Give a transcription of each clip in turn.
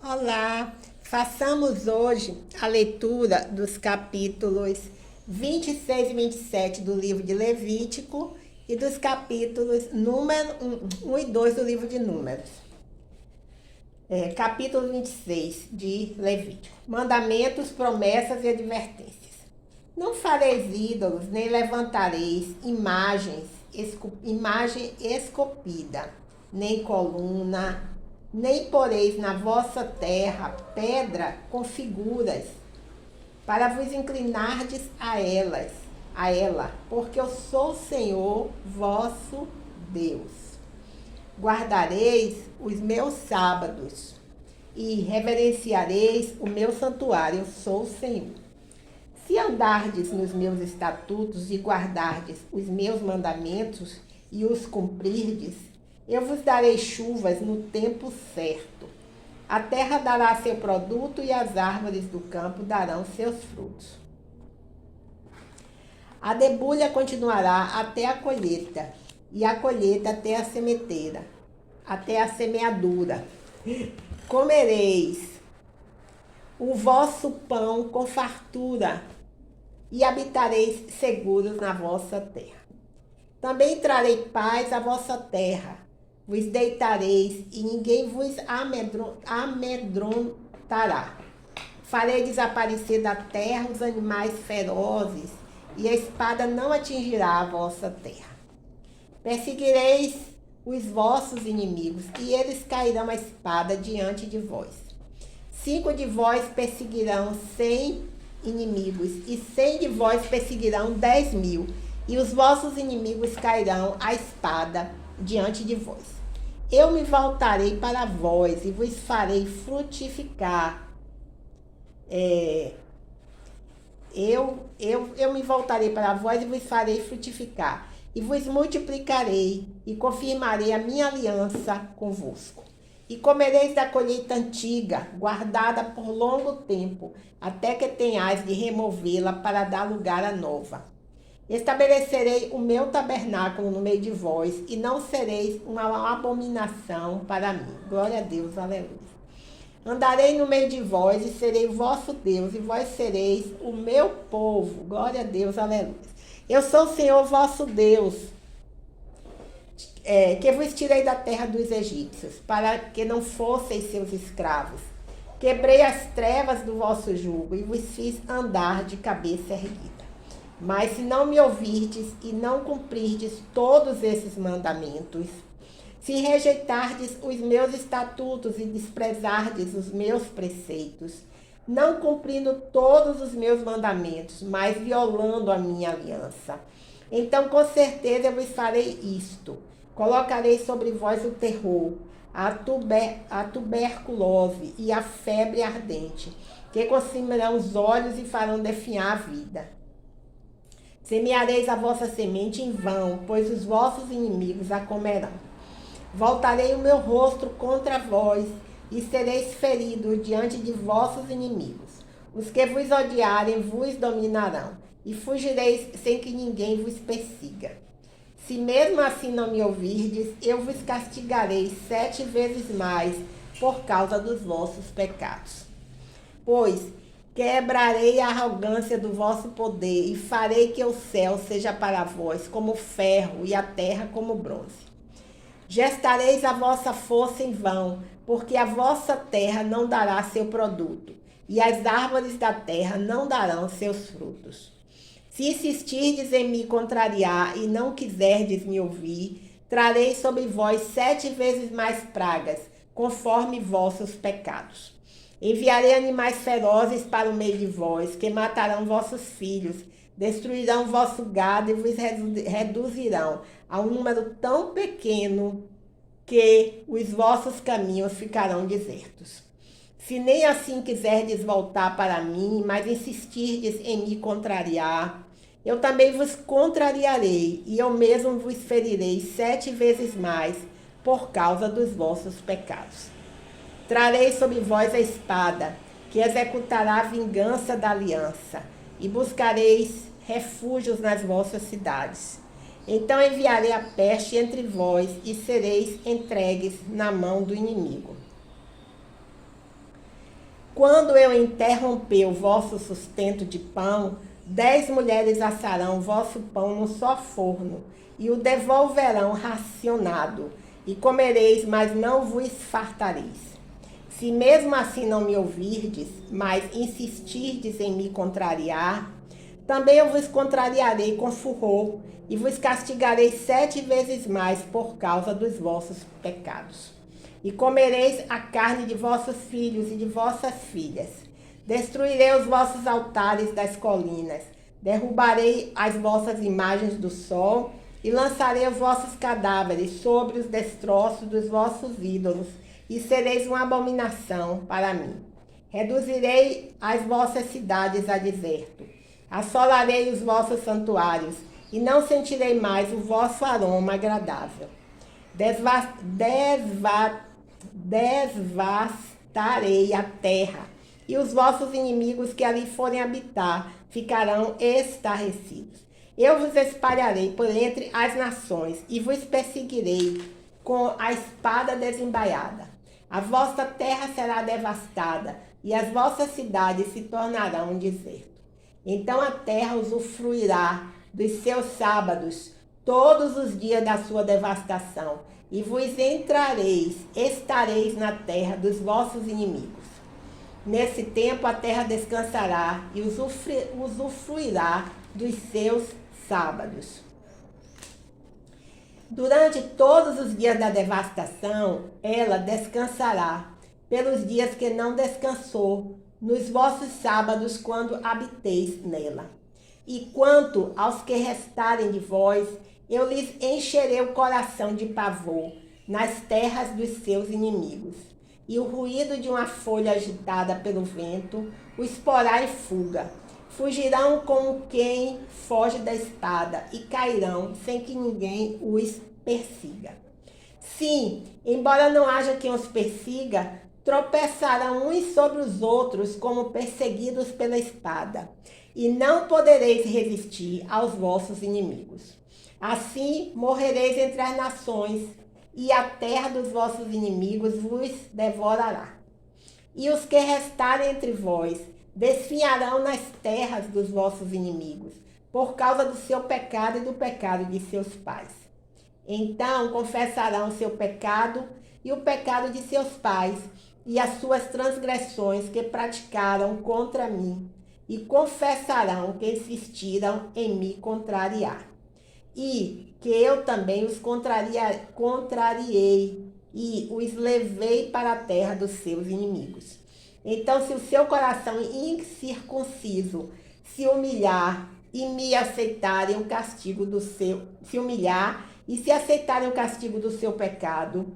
Olá, façamos hoje a leitura dos capítulos 26 e 27 do livro de Levítico e dos capítulos número 1 e 2 do livro de Números. Capítulo 26 de Levítico. Mandamentos, promessas e advertências. Não fareis ídolos, nem levantareis imagem esculpida, nem coluna, nem poreis na vossa terra pedra com figuras, para vos inclinardes a ela, porque eu sou o Senhor vosso Deus. Guardareis os meus sábados e reverenciareis o meu santuário, eu sou o Senhor. Se andardes nos meus estatutos e guardardes os meus mandamentos e os cumprirdes, eu vos darei chuvas no tempo certo. A terra dará seu produto e as árvores do campo darão seus frutos. A debulha continuará até a colheita, e a colheita até a sementeira, até a semeadura. Comereis o vosso pão com fartura e habitareis seguros na vossa terra. Também trarei paz à vossa terra. Vos deitareis e ninguém vos amedrontará. Farei desaparecer da terra os animais ferozes e a espada não atingirá a vossa terra. Perseguireis os vossos inimigos e eles cairão a espada diante de vós. 5 de vós perseguirão 100 inimigos e 100 de vós perseguirão 10.000 e os vossos inimigos cairão a espada diante de vós. Eu me voltarei para vós e vos farei frutificar. Eu me voltarei para vós e vos farei frutificar, e vos multiplicarei, e confirmarei a minha aliança convosco. E comereis da colheita antiga, guardada por longo tempo, até que tenhais de removê-la para dar lugar à nova. Estabelecerei o meu tabernáculo no meio de vós, e não sereis uma abominação para mim. Glória a Deus, aleluia. Andarei no meio de vós, e serei vosso Deus, e vós sereis o meu povo. Glória a Deus, aleluia. Eu sou o Senhor vosso Deus, que vos tirei da terra dos egípcios, para que não fosseis seus escravos. Quebrei as trevas do vosso jugo, e vos fiz andar de cabeça erguida. Mas se não me ouvirdes e não cumprirdes todos esses mandamentos, se rejeitardes os meus estatutos e desprezardes os meus preceitos, não cumprindo todos os meus mandamentos, mas violando a minha aliança, então com certeza eu vos farei isto. Colocarei sobre vós o terror, a tuberculose e a febre ardente, que consumirão os olhos e farão definhar a vida. Semeareis a vossa semente em vão, pois os vossos inimigos a comerão. Voltarei o meu rosto contra vós, e sereis feridos diante de vossos inimigos. Os que vos odiarem vos dominarão, e fugireis sem que ninguém vos persiga. Se mesmo assim não me ouvirdes, eu vos castigarei 7 vezes mais por causa dos vossos pecados. Pois quebrarei a arrogância do vosso poder e farei que o céu seja para vós como ferro e a terra como bronze. Gestareis a vossa força em vão, porque a vossa terra não dará seu produto, e as árvores da terra não darão seus frutos. Se insistirdes em me contrariar e não quiserdes me ouvir, trarei sobre vós 7 vezes mais pragas, conforme vossos pecados. Enviarei animais ferozes para o meio de vós, que matarão vossos filhos, destruirão vosso gado e vos reduzirão a um número tão pequeno que os vossos caminhos ficarão desertos. Se nem assim quiserdes voltar para mim, mas insistirdes em me contrariar, eu também vos contrariarei, e eu mesmo vos ferirei 7 vezes mais por causa dos vossos pecados. Trarei sobre vós a espada, que executará a vingança da aliança, e buscareis refúgios nas vossas cidades. Então enviarei a peste entre vós, e sereis entregues na mão do inimigo. quando eu interromper o vosso sustento de pão, 10 mulheres assarão vosso pão no só forno, e o devolverão racionado, e comereis, mas não vos fartareis. Se mesmo assim não me ouvirdes, mas insistirdes em me contrariar, também eu vos contrariarei com furor, e vos castigarei 7 vezes mais por causa dos vossos pecados. E comereis a carne de vossos filhos e de vossas filhas. Destruirei os vossos altares das colinas, derrubarei as vossas imagens do sol, e lançarei os vossos cadáveres sobre os destroços dos vossos ídolos, e sereis uma abominação para mim. Reduzirei as vossas cidades a deserto, assolarei os vossos santuários, e não sentirei mais o vosso aroma agradável. Devastarei a terra, e os vossos inimigos que ali forem habitar ficarão estarrecidos. Eu vos espalharei por entre as nações, e vos perseguirei com a espada desembaiada. A vossa terra será devastada, e as vossas cidades se tornarão um deserto. Então a terra usufruirá dos seus sábados todos os dias da sua devastação, e vos estareis na terra dos vossos inimigos. Nesse tempo a terra descansará e usufruirá dos seus sábados. Durante todos os dias da devastação, ela descansará pelos dias que não descansou nos vossos sábados quando habiteis nela. E quanto aos que restarem de vós, eu lhes encherei o coração de pavor nas terras dos seus inimigos. E o ruído de uma folha agitada pelo vento os porá em fuga. Fugirão como quem foge da espada e cairão sem que ninguém os persiga. Sim, embora não haja quem os persiga, tropeçarão uns sobre os outros como perseguidos pela espada, e não podereis resistir aos vossos inimigos. Assim morrereis entre as nações, e a terra dos vossos inimigos vos devorará. E os que restarem entre vós desfinharão nas terras dos vossos inimigos, por causa do seu pecado e do pecado de seus pais. Então confessarão o seu pecado e o pecado de seus pais, e as suas transgressões que praticaram contra mim, e confessarão que insistiram em me contrariar. E que eu também os contrariei, e os levei para a terra dos seus inimigos. Então, se o seu coração incircunciso se humilhar e me aceitarem o castigo do seu, se humilhar e se aceitarem o castigo do seu pecado,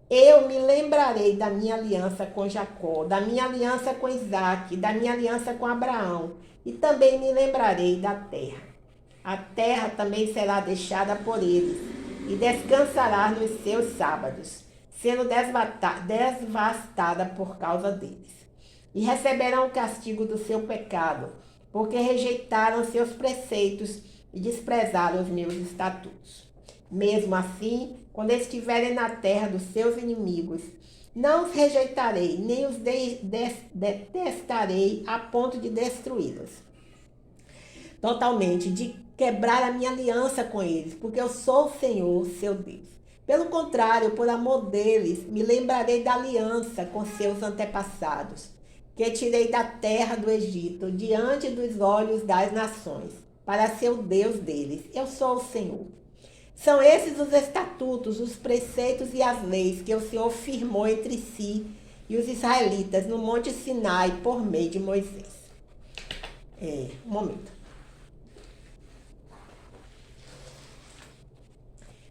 eu me lembrarei da minha aliança com Jacó, da minha aliança com Isaque, da minha aliança com Abraão, e também me lembrarei da terra. A terra também será deixada por eles, e descansará nos seus sábados, sendo devastada por causa deles. E receberão o castigo do seu pecado, porque rejeitaram seus preceitos e desprezaram os meus estatutos. Mesmo assim, quando estiverem na terra dos seus inimigos, não os rejeitarei, nem os detestarei a ponto de destruí-los totalmente, de quebrar a minha aliança com eles, porque eu sou o Senhor, seu Deus. Pelo contrário, por amor deles, me lembrarei da aliança com seus antepassados, que tirei da terra do Egito, diante dos olhos das nações, para ser o Deus deles. Eu sou o Senhor. São esses os estatutos, os preceitos e as leis que o Senhor firmou entre si e os israelitas no Monte Sinai por meio de Moisés. Um momento.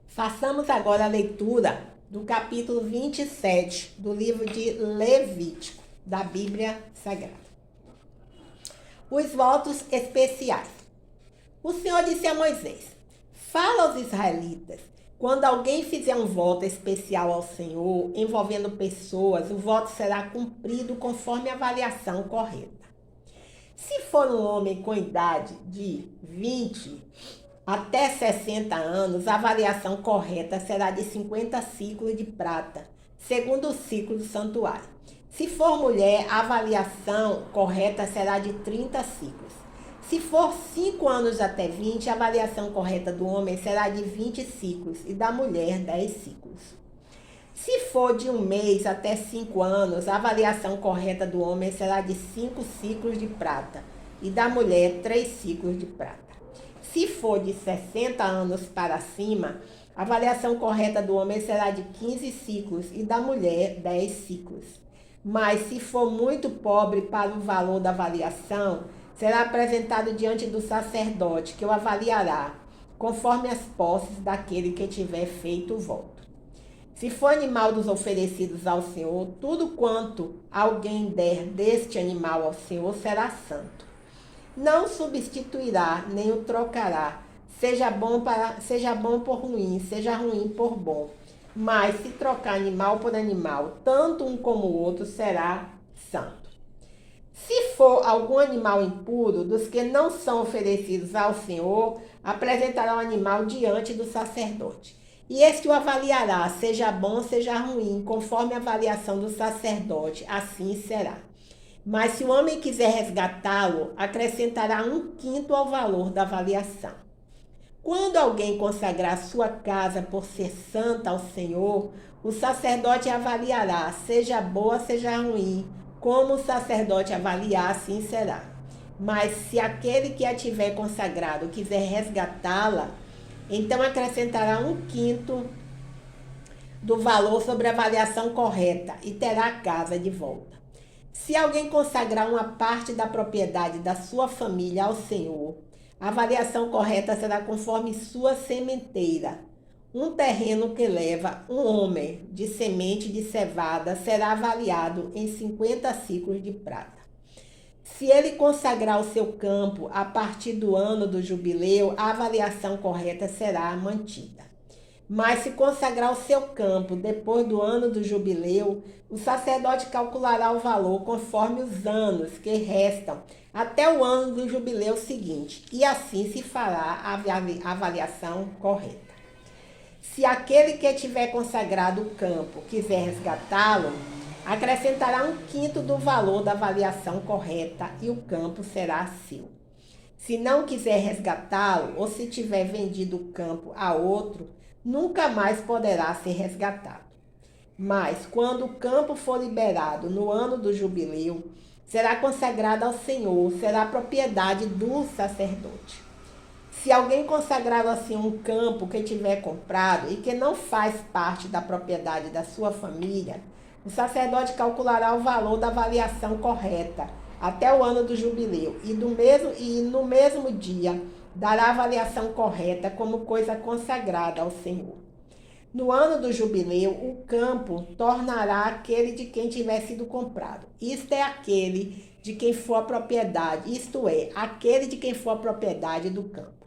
Façamos agora a leitura do capítulo 27 do livro de Levítico, da Bíblia Sagrada. Os votos especiais. O Senhor disse a Moisés: fala aos israelitas, quando alguém fizer um voto especial ao Senhor, envolvendo pessoas, o voto será cumprido conforme a avaliação correta. Se for um homem com idade de 20 até 60 anos, a avaliação correta será de 50 ciclos de prata, segundo o ciclo do santuário. Se for mulher, a avaliação correta será de 30 ciclos. Se for 5 anos até 20, a avaliação correta do homem será de 20 ciclos e da mulher 10 ciclos. Se for de 1 mês até 5 anos, a avaliação correta do homem será de 5 ciclos de prata e da mulher 3 ciclos de prata. Se for de 60 anos para cima, a avaliação correta do homem será de 15 ciclos e da mulher 10 ciclos. Mas se for muito pobre para o valor da avaliação, será apresentado diante do sacerdote, que o avaliará, conforme as posses daquele que tiver feito o voto. Se for animal dos oferecidos ao Senhor, tudo quanto alguém der deste animal ao Senhor será santo. Não substituirá, nem o trocará, seja bom por ruim, seja ruim por bom. Mas se trocar animal por animal, tanto um como o outro será santo. Se for algum animal impuro, dos que não são oferecidos ao Senhor, apresentará o animal diante do sacerdote. E este o avaliará, seja bom, seja ruim, conforme a avaliação do sacerdote, assim será. Mas se o homem quiser resgatá-lo, acrescentará 1/5 ao valor da avaliação. Quando alguém consagrar sua casa por ser santa ao Senhor, o sacerdote avaliará, seja boa, seja ruim, como o sacerdote avaliar, assim será. Mas se aquele que a tiver consagrado quiser resgatá-la, então acrescentará 1/5 do valor sobre a avaliação correta e terá a casa de volta. Se alguém consagrar uma parte da propriedade da sua família ao Senhor, a avaliação correta será conforme sua sementeira. Um terreno que leva um homem de semente de cevada será avaliado em 50 ciclos de prata. Se ele consagrar o seu campo a partir do ano do jubileu, a avaliação correta será mantida. Mas se consagrar o seu campo depois do ano do jubileu, o sacerdote calculará o valor conforme os anos que restam até o ano do jubileu seguinte, e assim se fará a avaliação correta. Se aquele que tiver consagrado o campo quiser resgatá-lo, acrescentará 1/5 do valor da avaliação correta e o campo será seu. Se não quiser resgatá-lo, ou se tiver vendido o campo a outro, nunca mais poderá ser resgatado. Mas, quando o campo for liberado no ano do jubileu, será consagrado ao Senhor, será propriedade do sacerdote. Se alguém consagrar assim um campo que tiver comprado e que não faz parte da propriedade da sua família, o sacerdote calculará o valor da avaliação correta até o ano do jubileu e no mesmo dia dará a avaliação correta como coisa consagrada ao Senhor. No ano do jubileu, o campo tornará aquele de quem tiver sido comprado. Isto é aquele de quem for a propriedade, aquele de quem for a propriedade do campo.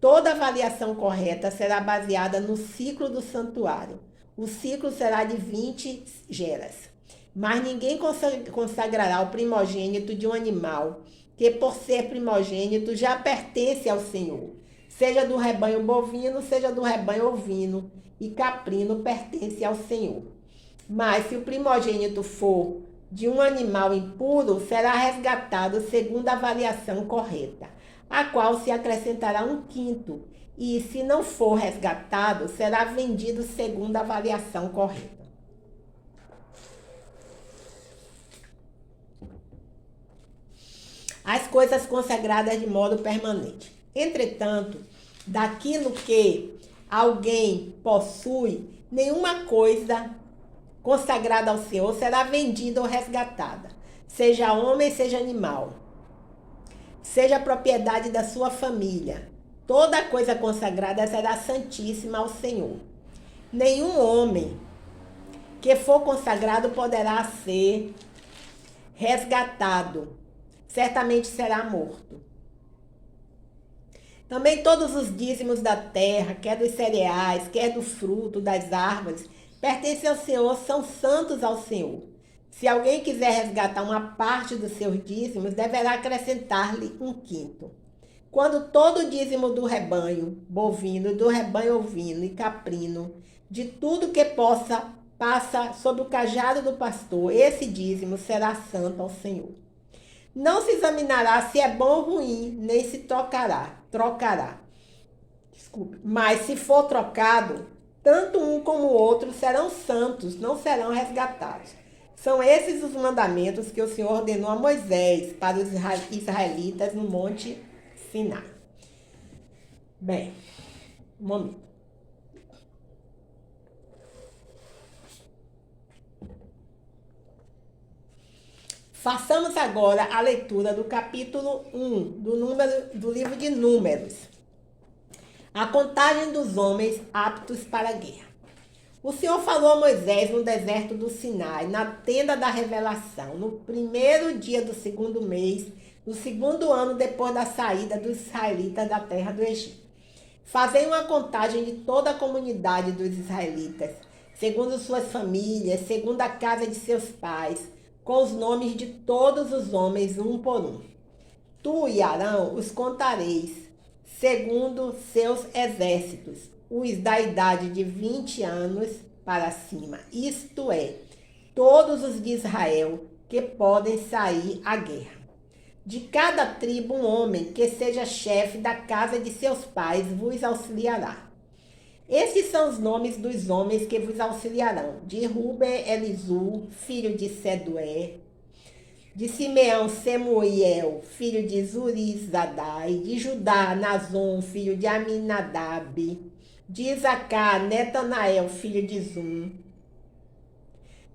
Toda avaliação correta será baseada no ciclo do santuário. O ciclo será de 20 geras. Mas ninguém consagrará o primogênito de um animal que, por ser primogênito, já pertence ao Senhor. Seja do rebanho bovino, seja do rebanho ovino e caprino, pertence ao Senhor. Mas se o primogênito for de um animal impuro, será resgatado segundo a avaliação correta, a qual se acrescentará 1/5, e se não for resgatado, será vendido segundo a avaliação correta. As coisas consagradas de modo permanente. Entretanto, daquilo que alguém possui, nenhuma coisa consagrada ao Senhor será vendida ou resgatada, seja homem, seja animal, seja propriedade da sua família. Toda coisa consagrada será santíssima ao Senhor. Nenhum homem que for consagrado poderá ser resgatado, certamente será morto. Também todos os dízimos da terra, quer dos cereais, quer do fruto das árvores, pertencem ao Senhor, são santos ao Senhor. Se alguém quiser resgatar uma parte dos seus dízimos, deverá acrescentar-lhe 1/5. Quando todo o dízimo do rebanho bovino, do rebanho ovino e caprino, de tudo que possa passa sob o cajado do pastor, esse dízimo será santo ao Senhor. Não se examinará se é bom ou ruim, nem se trocará. Desculpe. Mas se for trocado, tanto um como o outro serão santos, não serão resgatados. São esses os mandamentos que o Senhor ordenou a Moisés para os israelitas no Monte Sinai. Bem, um momento. Façamos agora a leitura do capítulo 1 do livro de Números. A contagem dos homens aptos para a guerra. O Senhor falou a Moisés no deserto do Sinai, na tenda da revelação, no primeiro dia do segundo mês, no segundo ano depois da saída dos israelitas da terra do Egito. Fazei uma contagem de toda a comunidade dos israelitas, segundo suas famílias, segundo a casa de seus pais, com os nomes de todos os homens, um por um. Tu e Arão os contareis, segundo seus exércitos, os da idade de 20 anos para cima, isto é, todos os de Israel que podem sair à guerra. De cada tribo um homem que seja chefe da casa de seus pais vos auxiliará. Estes são os nomes dos homens que vos auxiliarão. De Ruben, Elisur, filho de Sedué. De Simeão, Semuel, filho de Zurizadai. De Judá, Nazon, filho de Aminadab. De Isacar, Netanael, filho de Zum.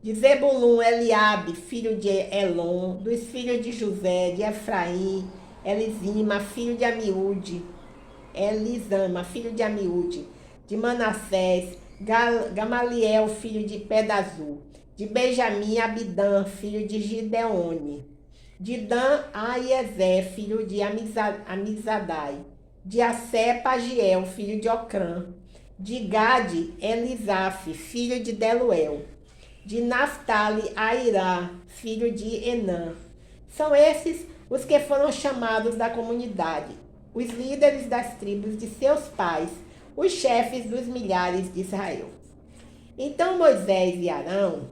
De Zebulun, Eliabe, filho de Elon. Dos filhos de José, de Efraim, Elisama, filho de Amiúde. De Manassés, Gamaliel, filho de Pedazur. De Benjamim, Abidã, filho de Gideone. De Dan, Aiezé, filho de Amizadai. De Assé, Pagiel, filho de Ocrã. De Gade, Elisaf, filho de Deluel. De Naftali, Airá, filho de Enã. São esses os que foram chamados da comunidade, os líderes das tribos de seus pais, os chefes dos milhares de Israel. Então Moisés e Arão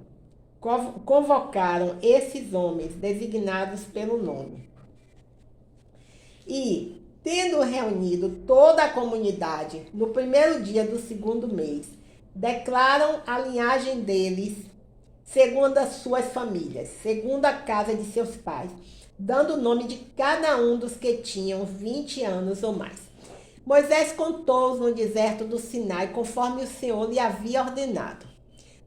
convocaram esses homens designados pelo nome. E, tendo reunido toda a comunidade no primeiro dia do segundo mês, declaram a linhagem deles segundo as suas famílias, segundo a casa de seus pais, dando o nome de cada um dos que tinham 20 anos ou mais. Moisés contou-os no deserto do Sinai, conforme o Senhor lhe havia ordenado.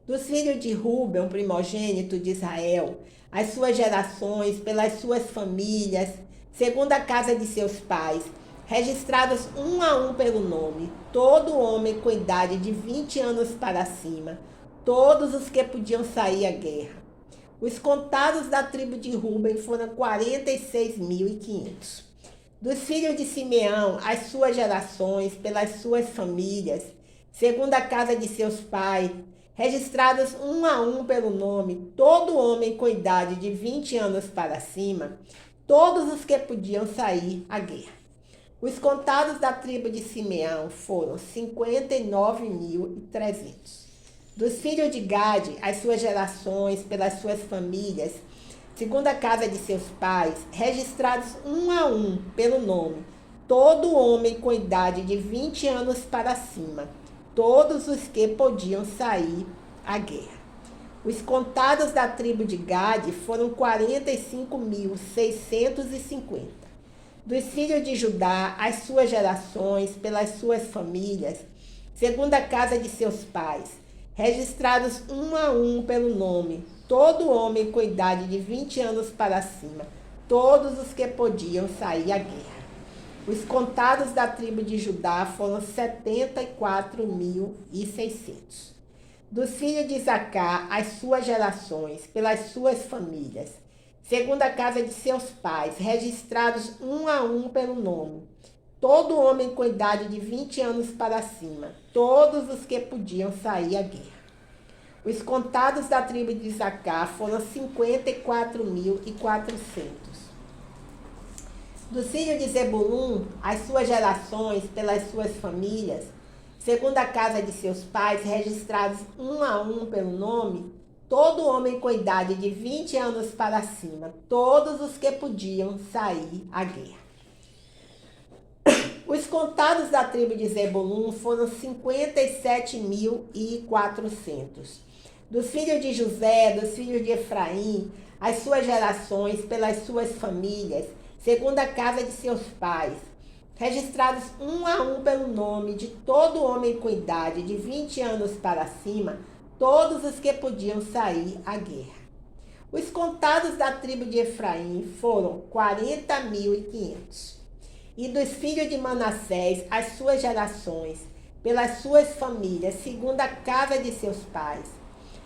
Dos filhos de Ruben, o primogênito de Israel, as suas gerações, pelas suas famílias, segundo a casa de seus pais, registrados um a um pelo nome, todo homem com idade de 20 anos para cima, todos os que podiam sair à guerra. Os contados da tribo de Ruben foram 46.500. Dos filhos de Simeão, as suas gerações, pelas suas famílias, segundo a casa de seus pais, registrados um a um pelo nome, todo homem com idade de 20 anos para cima, todos os que podiam sair à guerra. Os contados da tribo de Simeão foram 59.300. Dos filhos de Gade, as suas gerações, pelas suas famílias, segundo a casa de seus pais, registrados um a um pelo nome, todo homem com idade de 20 anos para cima, todos os que podiam sair à guerra. Os contados da tribo de Gade foram 45.650. Dos filhos de Judá, as suas gerações, pelas suas famílias, segundo a casa de seus pais, registrados um a um pelo nome, todo homem com idade de 20 anos para cima, todos os que podiam sair à guerra. Os contados da tribo de Judá foram 74.600. Dos filhos de Isacar, as suas gerações, pelas suas famílias, segundo a casa de seus pais, registrados um a um pelo nome, todo homem com idade de 20 anos para cima, todos os que podiam sair à guerra. Os contados da tribo de Isacar foram 54.400. Dos filhos de Zebulun, as suas gerações, pelas suas famílias, segundo a casa de seus pais, registrados um a um pelo nome, todo homem com idade de 20 anos para cima, todos os que podiam sair à guerra. Os contados da tribo de Zebulun foram 57.400. Dos filhos de José, dos filhos de Efraim, as suas gerações, pelas suas famílias, segundo a casa de seus pais, registrados um a um pelo nome de todo homem com idade de 20 anos para cima, todos os que podiam sair à guerra. Os contados da tribo de Efraim foram 40.500. E dos filhos de Manassés, as suas gerações, pelas suas famílias, segundo a casa de seus pais,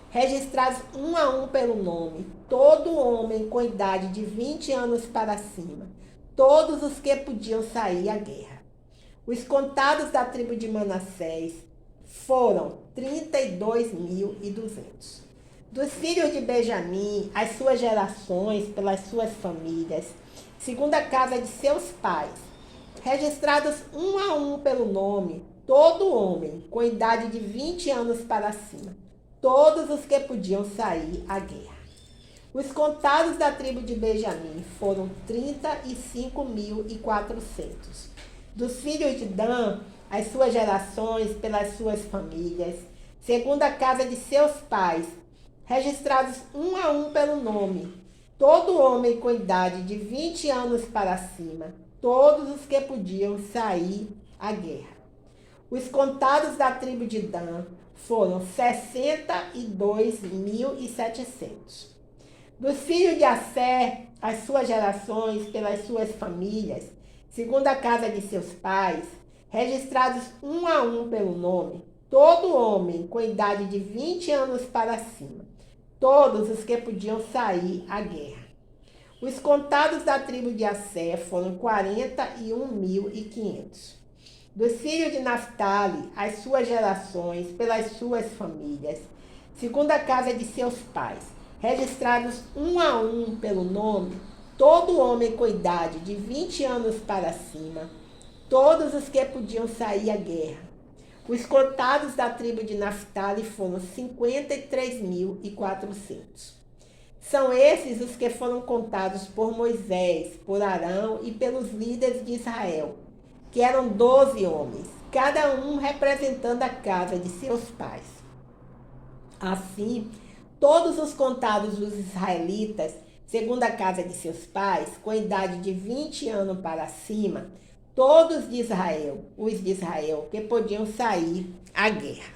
registrados um a um pelo nome, todo homem com idade de 20 anos para cima, todos os que podiam sair à guerra. Os contados da tribo de Manassés foram 32.200. Dos filhos de Benjamim, as suas gerações, pelas suas famílias, segundo a casa de seus pais, registrados um a um pelo nome, todo homem com idade de 20 anos para cima, todos os que podiam sair à guerra. Os contados da tribo de Benjamim foram 35.400. Dos filhos de Dan, as suas gerações, pelas suas famílias, segundo a casa de seus pais, registrados um a um pelo nome, todo homem com idade de 20 anos para cima, todos os que podiam sair à guerra. Os contados da tribo de Dan foram 62.700. Dos filhos de Asser, as suas gerações, pelas suas famílias, segundo a casa de seus pais, registrados um a um pelo nome, todo homem com idade de 20 anos para cima, todos os que podiam sair à guerra. Os contados da tribo de Asser foram 41.500. Dos filhos de Naftali, as suas gerações, pelas suas famílias, segundo a casa de seus pais, registrados um a um pelo nome, todo homem com idade de 20 anos para cima, todos os que podiam sair à guerra. Os contados da tribo de Naftali foram 53.400. São esses os que foram contados por Moisés, por Arão e pelos líderes de Israel, que eram 12 homens, cada um representando a casa de seus pais. Assim, todos os contados dos israelitas, segundo a casa de seus pais, com idade de 20 anos para cima, todos de Israel, os de Israel, que podiam sair à guerra.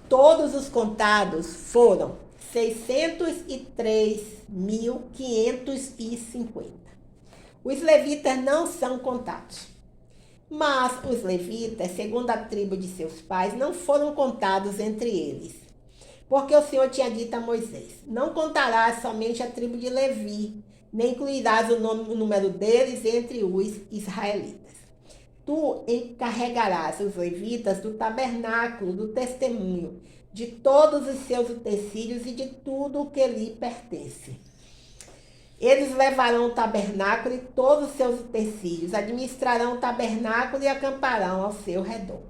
Todos os contados foram 603.550. Os levitas não são contados. Mas os levitas, segundo a tribo de seus pais, não foram contados entre eles. Porque o Senhor tinha dito a Moisés: não contarás somente a tribo de Levi, nem incluirás o número deles entre os israelitas. Tu encarregarás os levitas do tabernáculo, do testemunho, de todos os seus utensílios e de tudo o que lhe pertence. Eles levarão o tabernáculo e todos os seus utensílios, administrarão o tabernáculo e acamparão ao seu redor.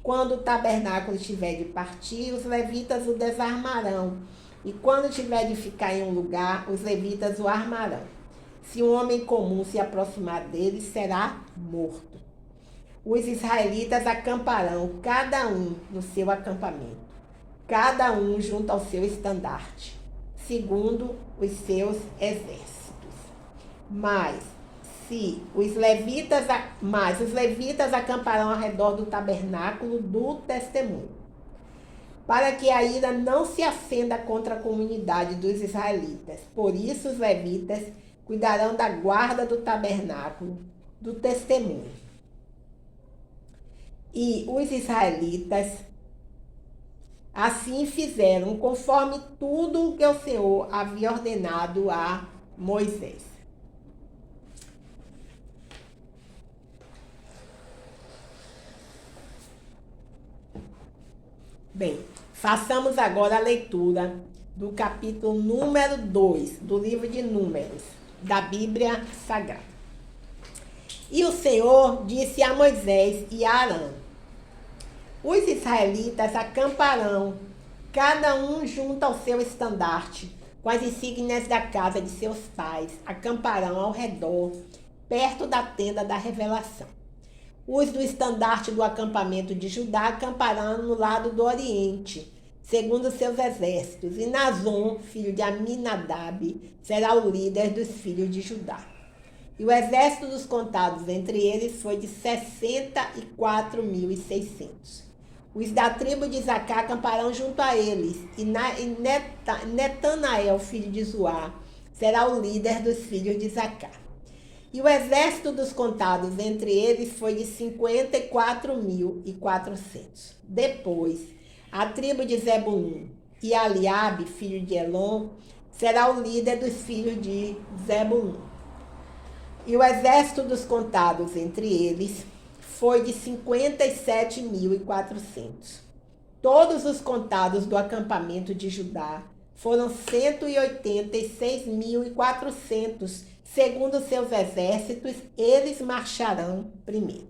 Quando o tabernáculo estiver de partir, os levitas o desarmarão, e quando tiver de ficar em um lugar, os levitas o armarão. Se um homem comum se aproximar dele, será morto. Os israelitas acamparão, cada um no seu acampamento, cada um junto ao seu estandarte, segundo os seus exércitos. Mas os levitas acamparão ao redor do tabernáculo do testemunho, para que a ira não se acenda contra a comunidade dos israelitas. Por isso os levitas cuidarão da guarda do tabernáculo do testemunho. E os israelitas assim fizeram, conforme tudo o que o Senhor havia ordenado a Moisés. Bem, façamos agora a leitura do capítulo número 2 do livro de Números, da Bíblia Sagrada. E o Senhor disse a Moisés e a Arão: Os israelitas acamparão, cada um junto ao seu estandarte, com as insígnias da casa de seus pais, acamparão ao redor, perto da tenda da revelação. Os do estandarte do acampamento de Judá acamparão no lado do oriente, segundo seus exércitos, e Nazon, filho de Aminadab, será o líder dos filhos de Judá. E o exército dos contados entre eles foi de 64.600. Os da tribo de Isacar acamparão junto a eles, e Netanael, filho de Zuar, será o líder dos filhos de Isacar. E o exército dos contados entre eles foi de 54.400. Depois, a tribo de Zebulun e Eliabe, filho de Elon, será o líder dos filhos de Zebulun. E o exército dos contados entre eles foi de 57.400. Todos os contados do acampamento de Judá foram 186.400, segundo seus exércitos, eles marcharão primeiro.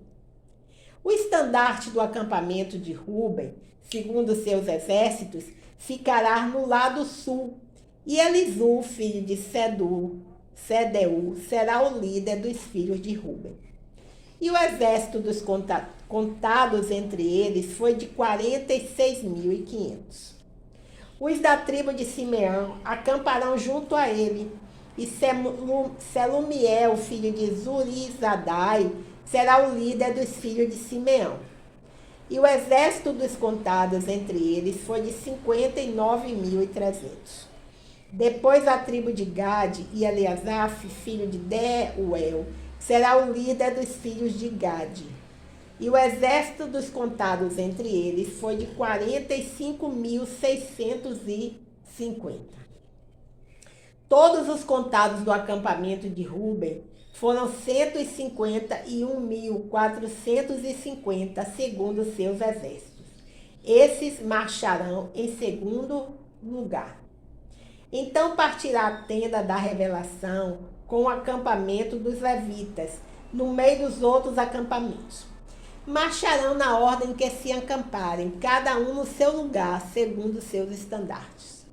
O estandarte do acampamento de Ruben, segundo seus exércitos, ficará no lado sul, e Elisur, filho de Sedeu, será o líder dos filhos de Ruben. E o exército dos contados entre eles foi de 46.500. Os da tribo de Simeão acamparão junto a ele, e Selumiel, filho de Zurizadai, será o líder dos filhos de Simeão. E o exército dos contados entre eles foi de 59.300. Depois a tribo de Gade e Eliasaf, filho de Deuel, será o líder dos filhos de Gade. E o exército dos contados entre eles foi de 45.650. Todos os contados do acampamento de Ruben foram 151.450, segundo seus exércitos. Esses marcharão em segundo lugar. Então partirá a tenda da revelação com o acampamento dos levitas, no meio dos outros acampamentos. Marcharão na ordem que se acamparem, cada um no seu lugar, segundo seus estandartes.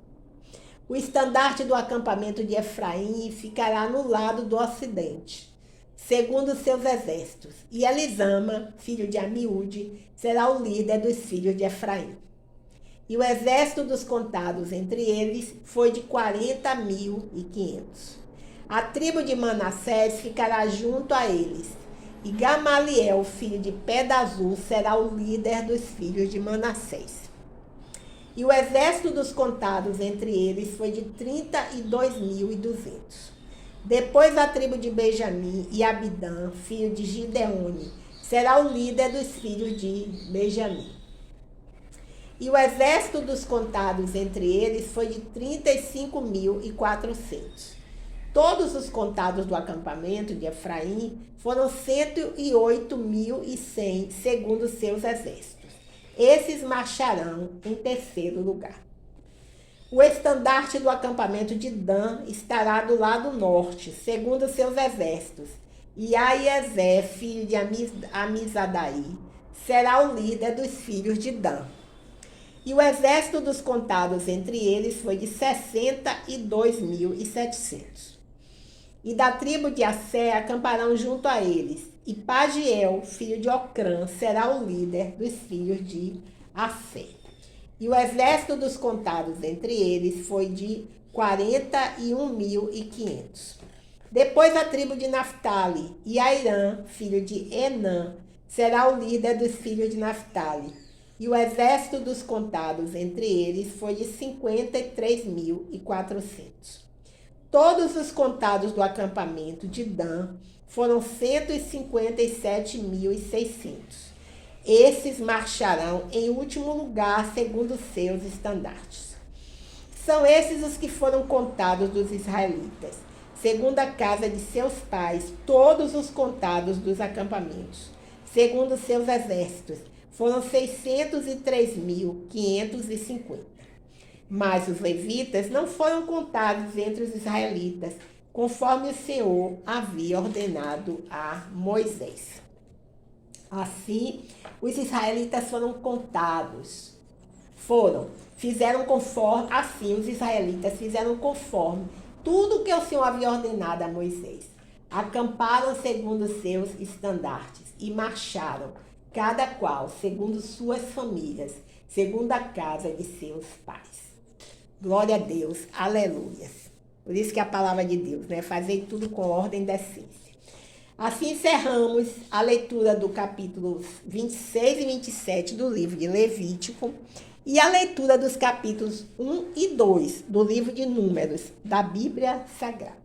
O estandarte do acampamento de Efraim ficará no lado do ocidente, segundo seus exércitos, e Elisama, filho de Amiúde, será o líder dos filhos de Efraim. E o exército dos contados entre eles foi de 40.500. A tribo de Manassés ficará junto a eles, e Gamaliel, filho de Pedazur, será o líder dos filhos de Manassés. E o exército dos contados entre eles foi de 32.200. Depois a tribo de Benjamim e Abidã, filho de Gideone, será o líder dos filhos de Benjamim. E o exército dos contados entre eles foi de 35.400. Todos os contados do acampamento de Efraim foram 108.100, segundo seus exércitos. Esses marcharão em terceiro lugar. O estandarte do acampamento de Dan estará do lado norte, segundo seus exércitos. E Aiezé, filho de Amizadaí, será o líder dos filhos de Dan. E o exército dos contados entre eles foi de 62.700. E da tribo de Assé acamparão junto a eles, e Pagiel, filho de Ocrã, será o líder dos filhos de Assé. E o exército dos contados entre eles foi de 41.500. Depois a tribo de Naftali, e Airã, filho de Enã, será o líder dos filhos de Naftali. E o exército dos contados entre eles foi de 53.400. Todos os contados do acampamento de Dan foram 157.600. Esses marcharão em último lugar, segundo seus estandartes. São esses os que foram contados dos israelitas, segundo a casa de seus pais, todos os contados dos acampamentos, segundo seus exércitos, foram 603.550. Mas os levitas não foram contados entre os israelitas, conforme o Senhor havia ordenado a Moisés. Assim, os israelitas foram contados. Os israelitas fizeram conforme tudo que o Senhor havia ordenado a Moisés. Acamparam segundo seus estandartes e marcharam, cada qual segundo suas famílias, segundo a casa de seus pais. Glória a Deus, aleluia. Por isso que a palavra de Deus, né? Fazer tudo com ordem e decência. Assim encerramos a leitura do capítulos 26 e 27 do livro de Levítico e a leitura dos capítulos 1 e 2 do livro de Números da Bíblia Sagrada.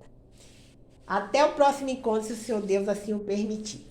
Até o próximo encontro, se o Senhor Deus assim o permitir.